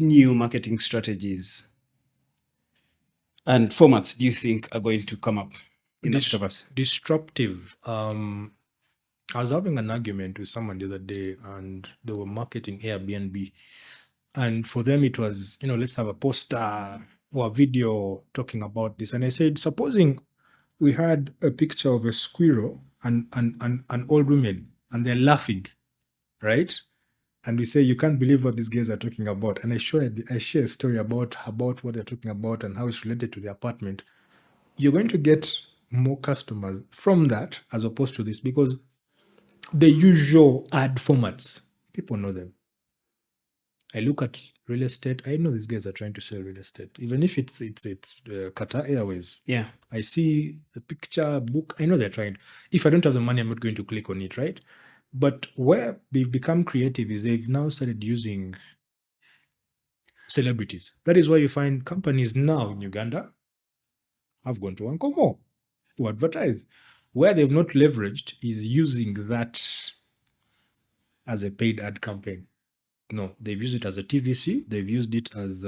new marketing strategies and formats do you think are going to come up in Octopus? Disruptive. I was having an argument with someone the other day, and they were marketing Airbnb. And for them, it was, let's have a poster or a video talking about this. And I said, supposing we had a picture of a squirrel and an old woman, and they're laughing, right? And we say, you can't believe what these guys are talking about. And I share a story about what they're talking about and how it's related to the apartment. You're going to get more customers from that as opposed to this, because the usual ad formats, people know them. I look at real estate. I know these guys are trying to sell real estate, even if it's Qatar Airways. Yeah. I see a picture, book. I know they're trying. If I don't have the money, I'm not going to click on it, right? But where they've become creative is they've now started using celebrities. That is why you find companies now in Uganda have gone to Unconventional to advertise. Where they've not leveraged is using that as a paid ad campaign. No, they've used it as a TVC. They've used it as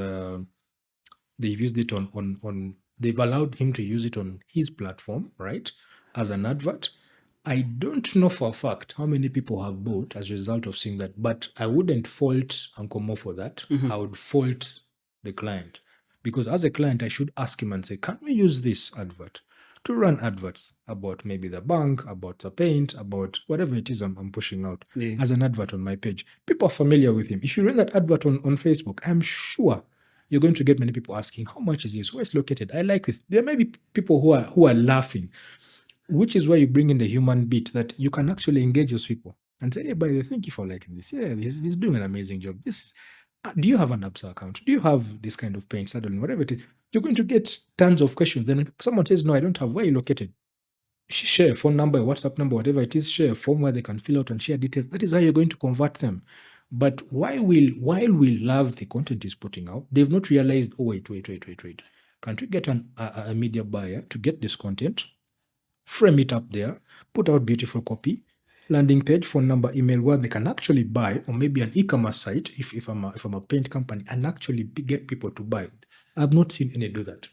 they've used it on they've allowed him to use it on his platform, right, as an advert. I don't know for a fact how many people have bought as a result of seeing that, but I wouldn't fault Uncle Mo for that. I would fault the client, because as a client, I should ask him and say, can we use this advert to run adverts about maybe the bank, about the paint, about whatever it is I'm pushing out as an advert on my page. People are familiar with him. If you run that advert on Facebook, I'm sure you're going to get many people asking, how much is this? Where it's located? I like this. There may be people who are laughing, which is where you bring in the human bit, that you can actually engage those people and say, hey, by the way, thank you for liking this. Yeah, he's doing an amazing job. Do you have an Absa account? Do you have this kind of paint, saddle, whatever it is? You're going to get tons of questions. And if someone says, no, I don't have, where are you located? Share a phone number, a WhatsApp number, whatever it is, share a form where they can fill out and share details. That is how you're going to convert them. But while we love the content he's putting out, they've not realized, oh, wait. Can't we get a media buyer to get this content, frame it up there, put out beautiful copy, landing page, phone number, email, where they can actually buy, or maybe an e-commerce site, if I'm a paint company, and actually get people to buy. I've not seen any do that.